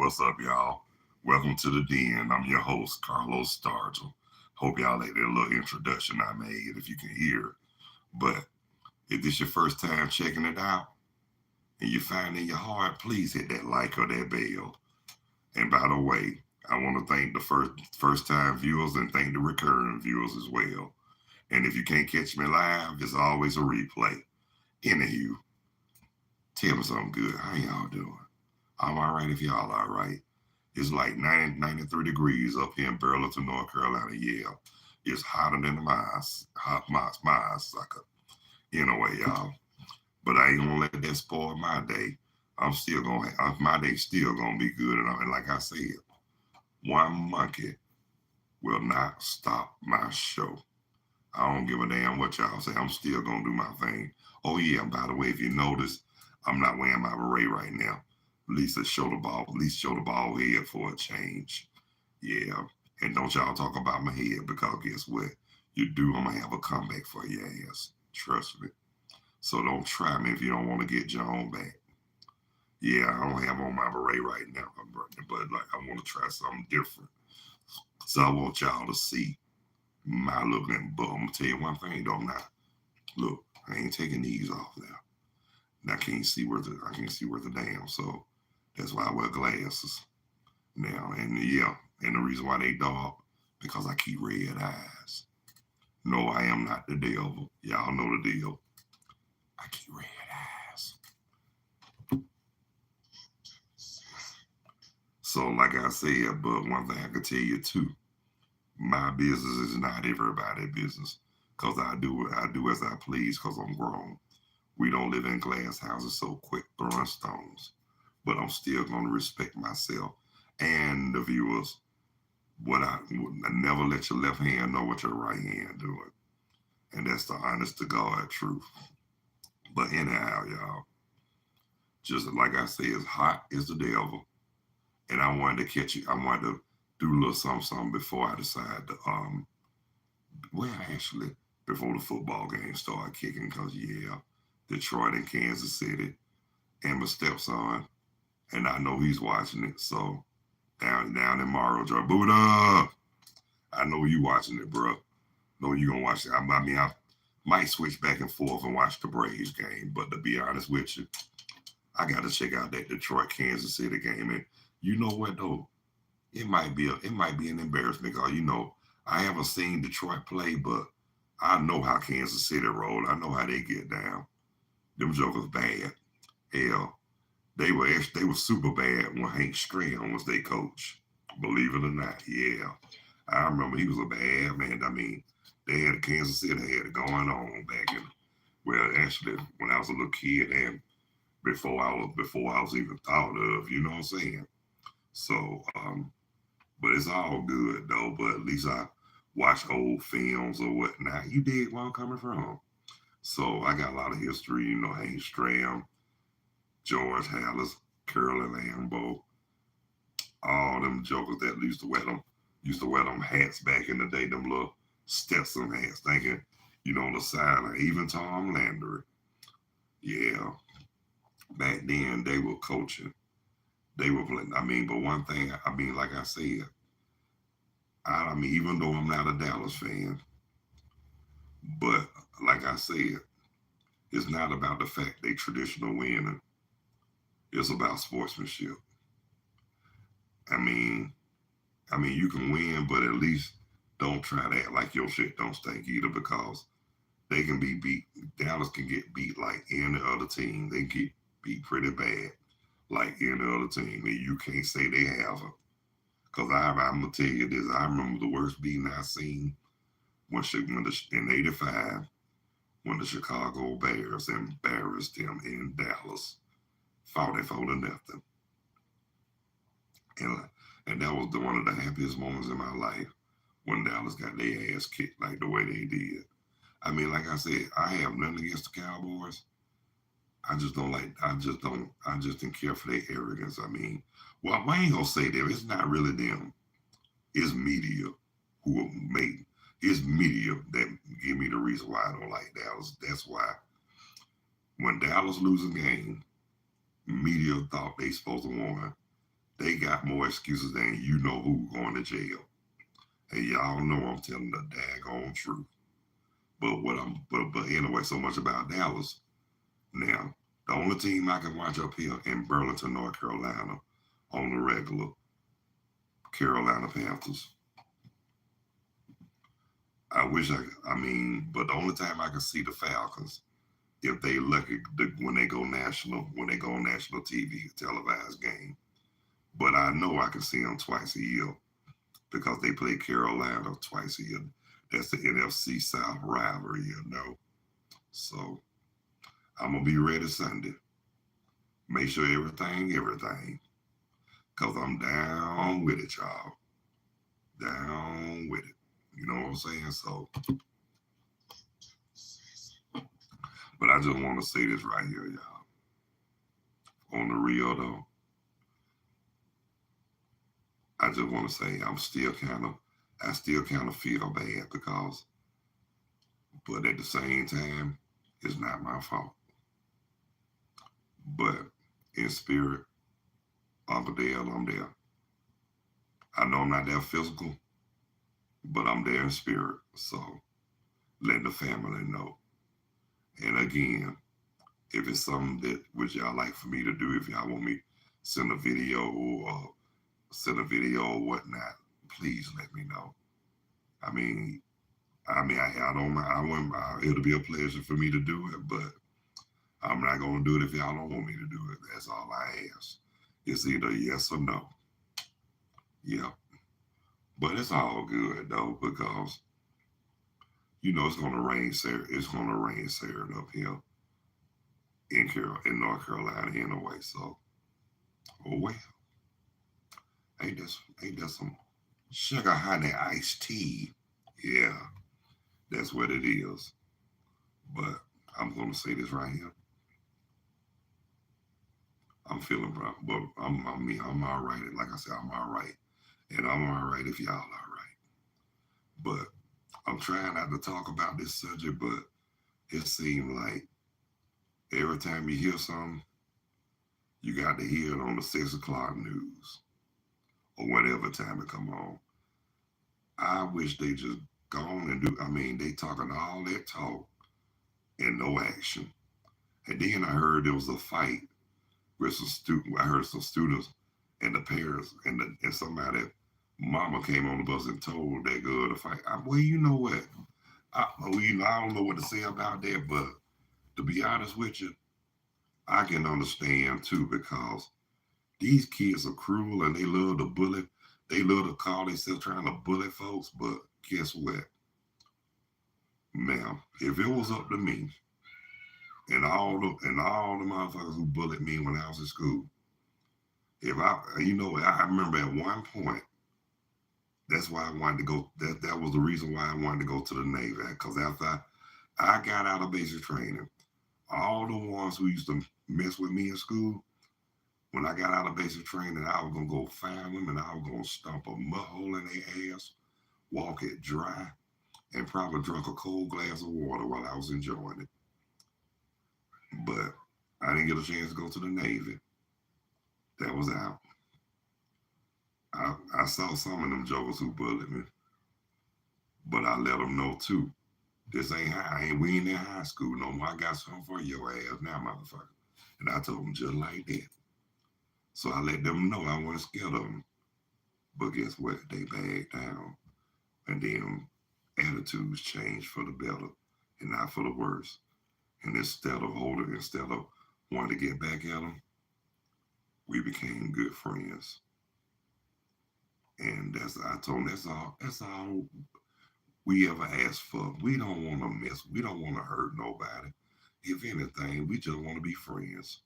what's up, y'all? Welcome to the Den. I'm your host, Carlos Stargell. Hope y'all like that little introduction I made, if you can hear. But if this your first time checking it out and you find in your heart, please hit that like or that bell. And by the way, I want to thank the first time viewers and thank the recurring viewers as well. And if you can't catch me live, there's always a replay. Anywho, tell me something good. How y'all doing? I'm all right if y'all all right. It's like 93 degrees up here in Burlington, North Carolina. Yeah, it's hotter than the mice, hot mice sucker. Anyway, y'all. But I ain't gonna let that spoil my day. My day's still gonna be good. And like I said, one monkey will not stop my show. I don't give a damn what y'all say. I'm still gonna do my thing. Oh yeah, and by the way, if you notice, I'm not wearing my beret right now. At least show the ball head for a change. Yeah. And don't y'all talk about my head because guess what? You do, I'm gonna have a comeback for your ass. Trust me. So don't try me if you don't want to get your own back. Yeah, I don't have on my beret right now, but like I want to try something different. So I want y'all to see my look. But I'm gonna tell you one thing, though. Now, look, I ain't taking these off now. And I can't see worth a damn. So that's why I wear glasses now. And yeah, and the reason why they dark because I keep red eyes. No, I am not the devil. Y'all know the deal. I keep red eyes. So like I said, but one thing I can tell you too, my business is not everybody's business. Cause I do as I please cause I'm grown. We don't live in glass houses so quick throwing stones. But I'm still gonna respect myself and the viewers. I never let your left hand know what your right hand doing. And that's the honest to God truth. But anyhow, y'all, just like I say, it's hot as the devil. And I wanted to catch you. I wanted to do a little something before I decide to well actually before the football game started kicking, cause yeah, Detroit and Kansas City and my stepson, and I know he's watching it. So down in Morrow, Buddha, I know you watching it, bro. Know you gonna watch it. I might switch back and forth and watch the Braves game, but to be honest with you, I got to check out that Detroit Kansas City game. And you know what though, it might be an embarrassment because I haven't seen Detroit play, but I know how Kansas City roll. I know how they get down. Them jokers bad. Hell, they were super bad when Hank Stram was their coach. Believe it or not, yeah. I remember he was a bad man. I mean, they had Kansas City had it going on back in actually when I was a little kid and before I was even thought of, you know what I'm saying? So but it's all good though, but at least I watch old films or whatnot. You dig where I'm coming from. So I got a lot of history, Hank Stram, George Hallis, Curly Lambeau, all them jokers that used to wear them hats back in the day, them little Stetson hats, thinking, on the side, even Tom Landry. Yeah, back then they were coaching. They were playing. I mean, but one thing, like I said, I mean, even though I'm not a Dallas fan, but like I said, it's not about the fact they traditional winning. It's about sportsmanship. I mean, you can win, but at least don't try to act like your shit don't stink either because they can be beat. Dallas can get beat like any other team. They get beat pretty bad like any other team, and you can't say they haven't. Cause I'm gonna tell you this. I remember the worst beating I seen in '85 when the Chicago Bears embarrassed them in Dallas, 44-0, and and that was one of the happiest moments in my life when Dallas got their ass kicked like the way they did. I mean, like I said, I have nothing against the Cowboys. I just don't like. I just didn't care for their arrogance. I mean, well, I ain't gonna say them. It's not really them. It's media who made. It's media that give me the reason why I don't like Dallas. That's why when Dallas lose a game, media thought they supposed to win. They got more excuses than you know who going to jail. And y'all know I'm telling the daggone truth. But anyway, so much about Dallas. Now, the only team I can watch up here in Burlington, North Carolina, on the regular, Carolina Panthers. I mean, but the only time I can see the Falcons, if they lucky, when they go national, when they go on national TV, televised game. But I know I can see them twice a year because they play Carolina twice a year. That's the NFC South rivalry, you know. So I'm gonna be ready Sunday. Make sure everything. Cause I'm down with it, y'all. Down with it. You know what I'm saying? So, but I just want to say this right here, y'all. On the real though, I just want to say I still kind of feel bad because, but at the same time, it's not my fault. But in spirit, Uncle Dale, I'm there. I know I'm not there physical, but I'm there in spirit. So let the family know. And again, if it's something that which y'all like for me to do, if y'all want me send a video or send a video or whatnot, please let me know. I mean, I don't mind. It'll be a pleasure for me to do it, but I'm not gonna do it if y'all don't want me to do it. That's all I ask. It's either yes or no. Yep. But it's all good though because it's gonna rain Saturday. It's gonna rain Saturday up here in North Carolina anyway. So, oh well, ain't that some sugar honey iced tea? Yeah, that's what it is. But I'm gonna say this right here. I'm feeling, but I'm all right. Like I said, I'm all right, and I'm all right if y'all all right. But I'm trying not to talk about this subject, but it seemed like every time you hear something, you got to hear it on the 6 o'clock news or whatever time it come on. I wish they just go on and do. I mean, they talking all that talk and no action. And then I heard there was a fight with some student. I heard some students and the parents and somebody. Mama came on the bus and told that girl to fight. Well, you know what? I don't know what to say about that, but to be honest with you, I can understand too because these kids are cruel and they love to bully. They love to call themselves trying to bully folks, but guess what? Now, if it was up to me and all the motherfuckers who bullied me when I was in school, if I remember at one point, that's why I wanted to go. That was the reason why I wanted to go to the Navy because after I got out of basic training, all the ones who used to mess with me in school, when I got out of basic training, I was gonna go find them and I was gonna stomp a mud hole in their ass, walk it dry, and probably drunk a cold glass of water while I was enjoying it. But I didn't get a chance to go to the Navy. That was out. I saw some of them jokers who bullied me, but I let them know too. This ain't high. We ain't in high school no more. I got something for your ass now, motherfucker. And I told them just like that. So I let them know I wasn't scared of them. But guess what? They backed down. And then attitudes changed for the better and not for the worse. And instead of wanting to get back at them, we became good friends. And I told them that's all we ever asked for. We don't want to we don't want to hurt nobody. If anything, we just want to be friends.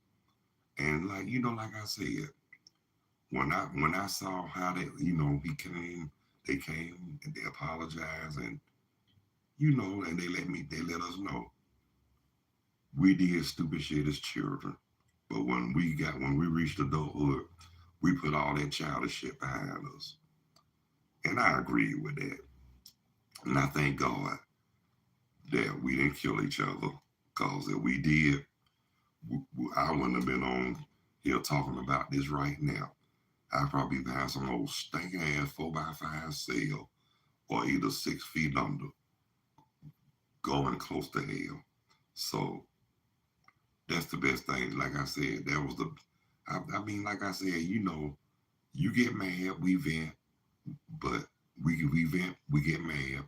And like I said, when I saw how they came and they apologized and they let us know we did stupid shit as children. But when we reached adulthood, we put all that childish shit behind us. And I agree with that. And I thank God that we didn't kill each other. Because if we did, I wouldn't have been on here talking about this right now. I probably find some old stinking ass 4x5 cell or either 6 feet under going close to hell. So that's the best thing. Like I said, that was the, I mean, like I said, you get mad, we vent, but we vent, we get mad,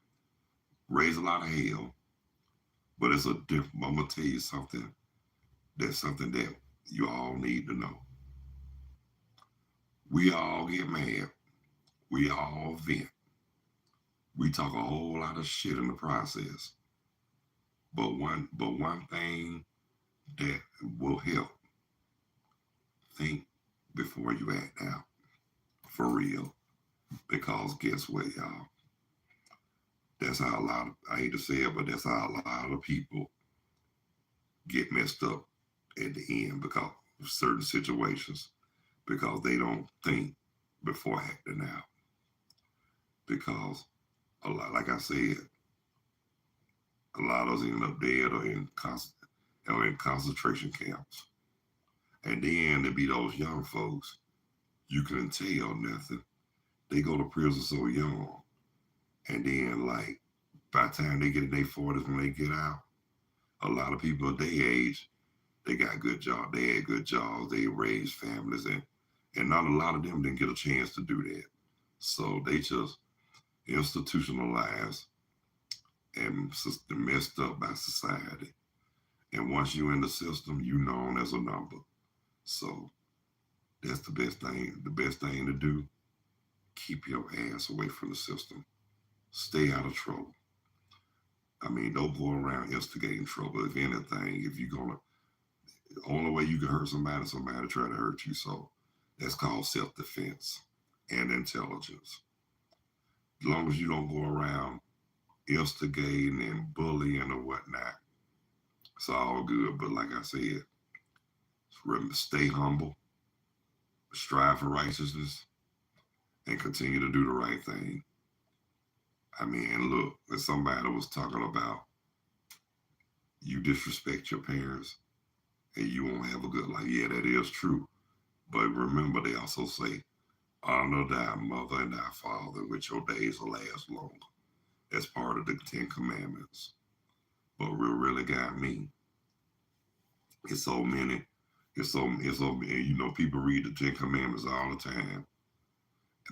raise a lot of hell, but it's a different, I'm going to tell you something, that's something that you all need to know. We all get mad, we all vent, we talk a whole lot of shit in the process, but one thing that will help, think before you act out, for real. Because guess what, y'all? That's how a lot of, I hate to say it, but that's how a lot of people get messed up at the end because of certain situations, because they don't think before acting out. Because a lot, like I said, a lot of us end up dead or in concentration camps. And then there be those young folks, you couldn't tell nothing. They go to prison so young. And then, like, by the time they get in their 40s, when they get out, a lot of people at their age, they got good jobs. They had good jobs. They raised families, and not a lot of them didn't get a chance to do that. So they just institutionalized and messed up by society. And once you're in the system, you known as a number. So that's the best thing. The best thing to do: keep your ass away from the system. Stay out of trouble. I mean, don't go around instigating trouble. If anything, if you're gonna, the only way you can hurt somebody try to hurt you. So that's called self-defense and intelligence. As long as you don't go around instigating and bullying or whatnot, it's all good. But like I said, stay humble, strive for righteousness, and continue to do the right thing. I mean, look, if somebody was talking about you disrespect your parents and you won't have a good life, yeah, that is true. But remember, they also say, honor thy mother and thy father, which your days will last longer. That's part of the Ten Commandments. But what really got me, it's so many, it's so many, people read the Ten Commandments all the time.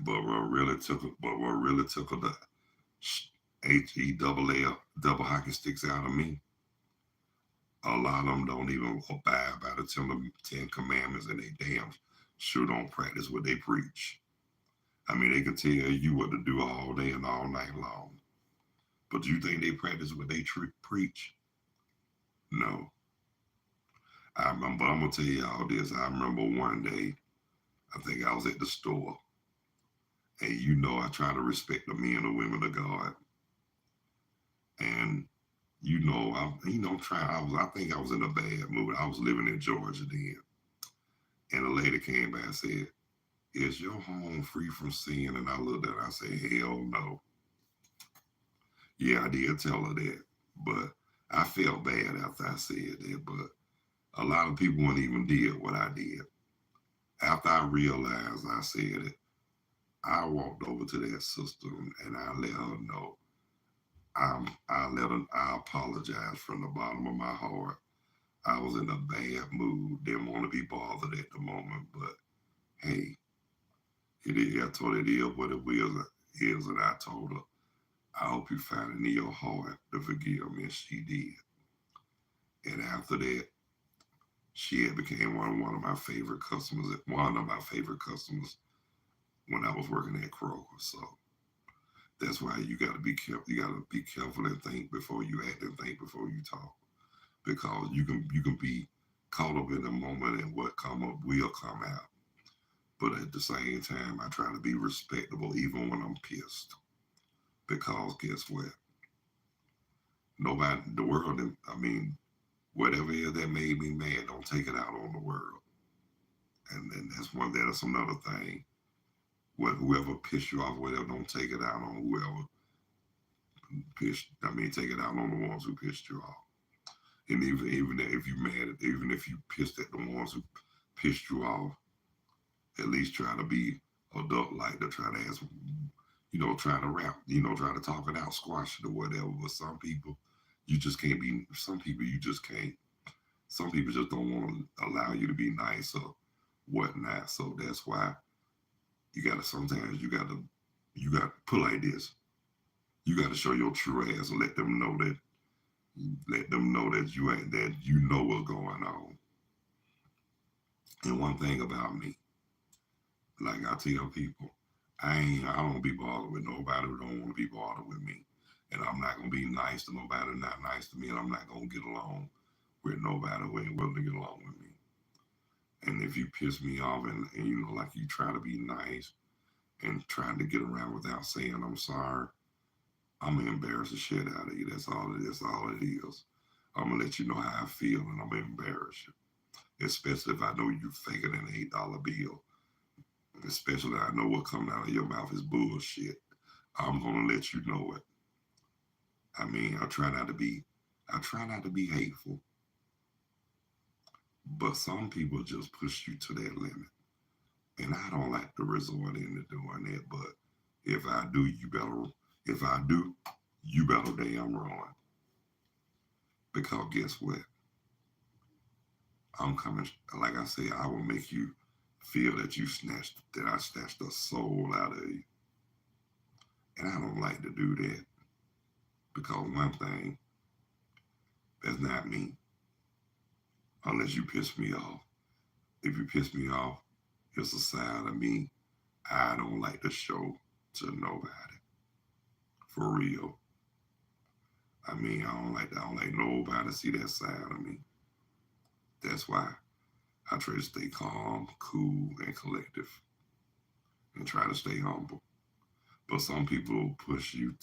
But what really took the HE double hockey sticks out of me, a lot of them don't even abide by the Ten Commandments, and they damn sure don't practice what they preach. I mean, they can tell you what to do all day and all night long. But do you think they practice what they preach? No. I remember, I'm going to tell you all this. I remember one day, I think I was at the store, and I try to respect the men and women of God. And, I'm trying, I think I was in a bad mood. I was living in Georgia then. And a lady came by and said, is your home free from sin? And I looked at her, I said, hell no. Yeah, I did tell her that. But I felt bad after I said that. But a lot of people wouldn't even did what I did. After I realized I said it, I walked over to that sister and I let her know. I apologize from the bottom of my heart. I was in a bad mood, didn't want to be bothered at the moment, but hey, it is. I told her it is what it is, and I told her, I hope you find it in your heart to forgive me, and she did. And after that, she had became one of my favorite customers. One of my favorite customers when I was working at Kroger. So that's why you got to be careful. You got to be careful and think before you act and think before you talk, because you can be caught up in the moment and what come up will come out. But at the same time, I try to be respectable even when I'm pissed, because guess what? Nobody, the world. I mean, whatever it is that made me mad, don't take it out on the world. And then that's another thing. Whoever pissed you off, whatever, don't take it out on whoever take it out on the ones who pissed you off. And even if you mad, even if you pissed at the ones who pissed you off, At least try to be adult like to try to ask, try to rap, try to talk it out, squash it or whatever. But some people, you just can't be. Some people you just can't. Some people just don't want to allow you to be nice or whatnot. So that's why you gotta sometimes you gotta put like this. You gotta show your true ass and let them know that you ain't that you know what's going on. And one thing about me, like I tell people, I don't be bothered with nobody who don't want to be bothered with me. And I'm not gonna be nice to nobody not nice to me, and I'm not gonna get along with nobody who ain't willing to get along with me. And if you piss me off and like you try to be nice and trying to get around without saying I'm sorry, I'm gonna embarrass the shit out of you. That's all it is. All it is. I'm gonna let you know how I feel, and I'm gonna embarrass you. Especially if I know you faking an $8 bill. Especially if I know what coming out of your mouth is bullshit. I'm gonna let you know it. I mean, I try not to be hateful, but some people just push you to that limit, and I don't like to resort into doing that. But if I do, you better. If I do, you better damn run. Because guess what? I'm coming. Like I said, I will make you feel that I snatched the soul out of you, and I don't like to do that because one thing, that's not me. Unless you piss me off. If you piss me off, it's a side of me I don't like to show to nobody. For real. I mean, I don't like nobody to see that side of me. That's why I try to stay calm, cool, and collective, and try to stay humble. But some people will push you.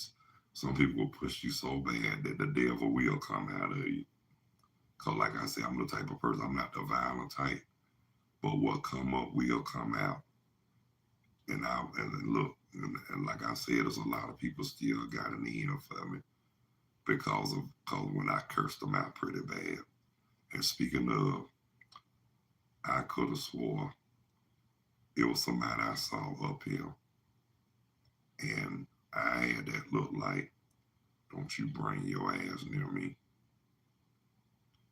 Some people will push you so bad that the devil will come out of you. Cause like I said, I'm the type of person. I'm not the violent type. But what come up will come out. And look, and like I said, there's a lot of people still got an ear for me because when I cursed them out pretty bad. And speaking of, I could have swore it was somebody I saw up here, and I had that look like, don't you bring your ass near me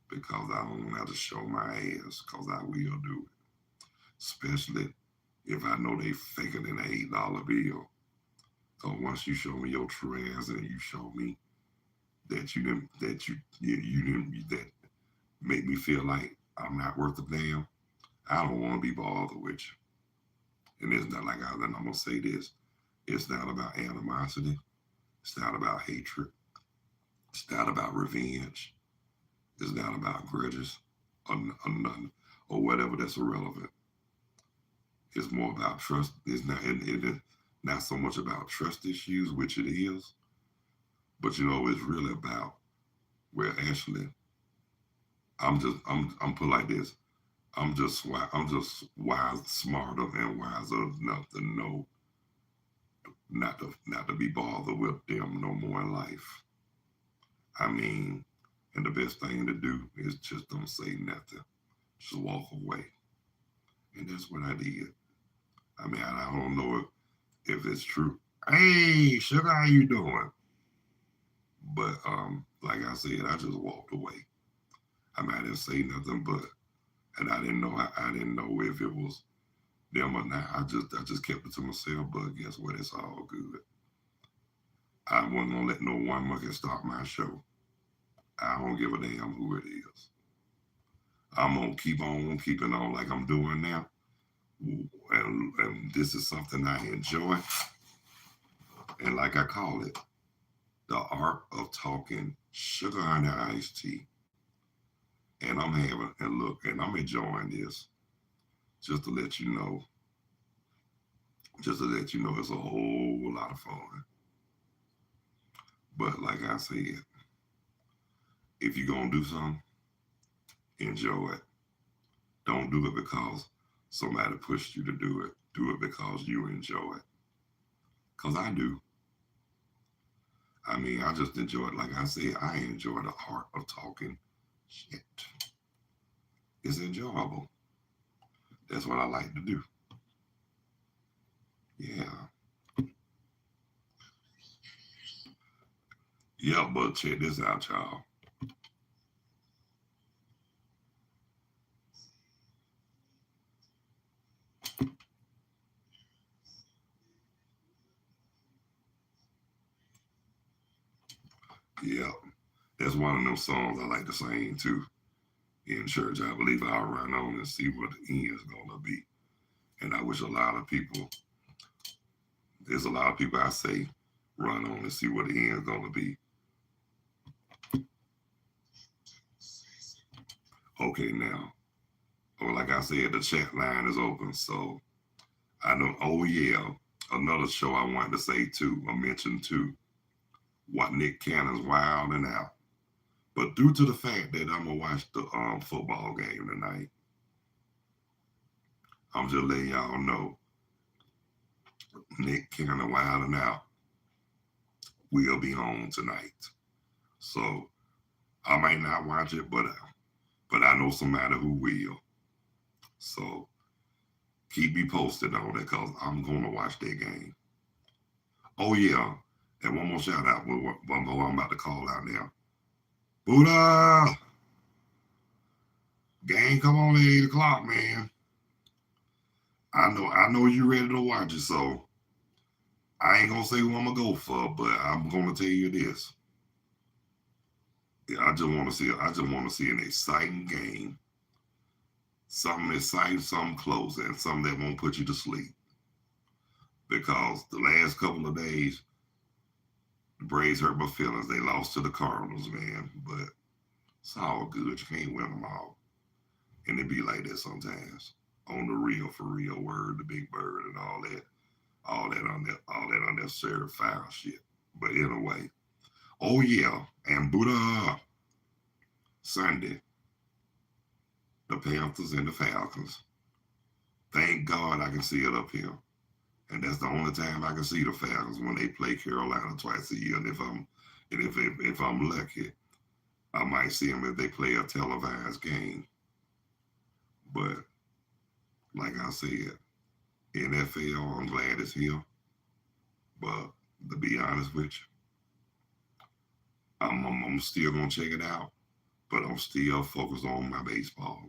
because I don't have to show my ass because I will do it. Especially if I know they faking an $8 bill. So once you show me your true ass and you show me that you didn't that make me feel like I'm not worth a damn, I don't want to be bothered with you. And it's not like I'm gonna say this. It's not about animosity. It's not about hatred. It's not about revenge. It's not about grudges or nothing or whatever that's irrelevant. It's more about trust. It is not so much about trust issues, which it is, but it's really about where actually I'm put like this. I'm just wise, smarter, and wiser enough to know not to be bothered with them no more in life. I mean, and the best thing to do is just don't say nothing. Just walk away. And that's what I did. I mean, I don't know if it's true. Hey, sugar, how you doing? But like I said, I just walked away. I mean, I didn't say nothing, but and I didn't know if it was them or not. I just kept it to myself. But guess what? It's all good. I wasn't gonna let no one monkey stop my show. I don't give a damn who it is. I'm gonna keep on keeping on like I'm doing now. And this is something I enjoy. And like I call it, the art of talking sugar honey iced tea. And I'm enjoying this just to let you know, it's a whole lot of fun. But like I said, if you're gonna do something, enjoy it. Don't do it because somebody pushed you to do it. Do it because you enjoy it. Because I do. I mean, I just enjoy it. Like I said, I enjoy the art of talking shit. It's enjoyable. That's what I like to do. Yeah, but check this out, y'all. Yeah, that's one of them songs I like to sing too in church. I believe I'll run on and see what the end is gonna be. And I wish a lot of people, there's a lot of people I say, run on and see what the end is gonna be. Okay, now, or like I said, the chat line is open. So I know. Oh yeah, another show I wanted to say too, I mentioned too, what Nick Cannon's Wild and Out. But due to the fact that I'm gonna watch the football game tonight, I'm just letting y'all know Nick Cannon Wild and Out will be on tonight. So I might not watch it, but I know somebody who will. So keep me posted on it because I'm gonna watch that game. Oh yeah, and one more shout out. One more I'm about to call out now. Buddha, game come on at 8 o'clock, man. I know you ready to watch it, so I ain't gonna say who I'm gonna go for, but I'm gonna tell you this. Yeah, I just want to see an exciting game, something exciting, something close, and something that won't put you to sleep. Because the last couple of days, the Braves hurt my feelings. They lost to the Cardinals, man. But it's all good. You can't win them all, and it be like that sometimes. On the real, for real, word, the big bird, and all that unnecessary foul shit. But anyway, oh yeah, and Buddha Sunday, the Panthers and the Falcons. Thank God I can see it up here. And that's the only time I can see the Falcons when they play Carolina twice a year. And if I'm lucky, I might see them if they play a televised game. But like I said, NFL, I'm glad it's here. But to be honest with you, I'm still gonna check it out. But I'm still focused on my baseball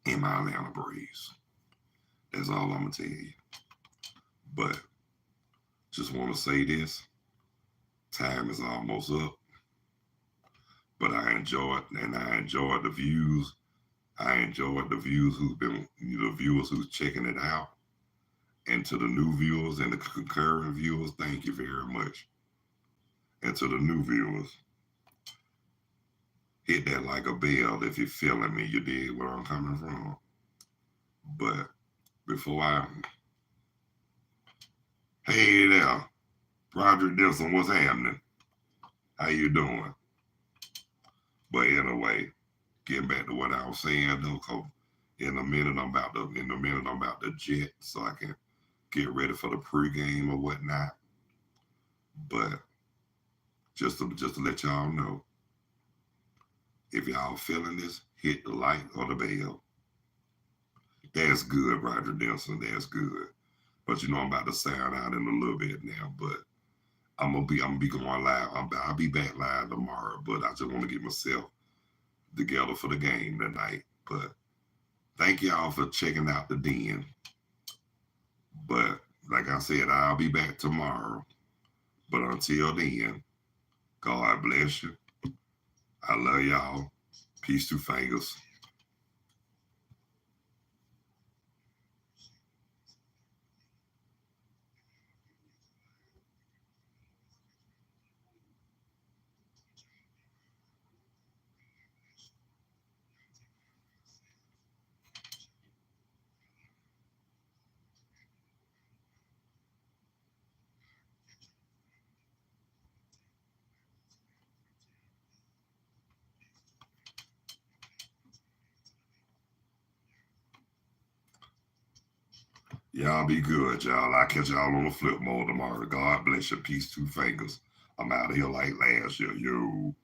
and my Atlanta Braves. That's all I'm gonna tell you. But just want to say this: time is almost up. But I enjoyed the views. I enjoyed the views the viewers who's checking it out, and to the new viewers and the concurrent viewers, thank you very much. And to the new viewers, hit that like a bell if you're feeling me. You dig where I'm coming from. But before I, hey there, Roger Dixon, what's happening? How you doing? But anyway, getting back to what I was saying though, 'cause in a minute I'm about to jet so I can get ready for the pregame or whatnot. But just to let y'all know, if y'all feeling this, hit the like or the bell. That's good, Roger Nelson. That's good. But you know I'm about to sound out in a little bit now. But I'm gonna be going live. I'll be back live tomorrow. But I just want to get myself together for the game tonight. But thank y'all for checking out the den. But like I said, I'll be back tomorrow. But until then, God bless you. I love y'all. Peace to fingers. Y'all be good, y'all. I'll catch y'all on the flip mode tomorrow. God bless you. Peace to fingers. I'm out of here like last year. Yo.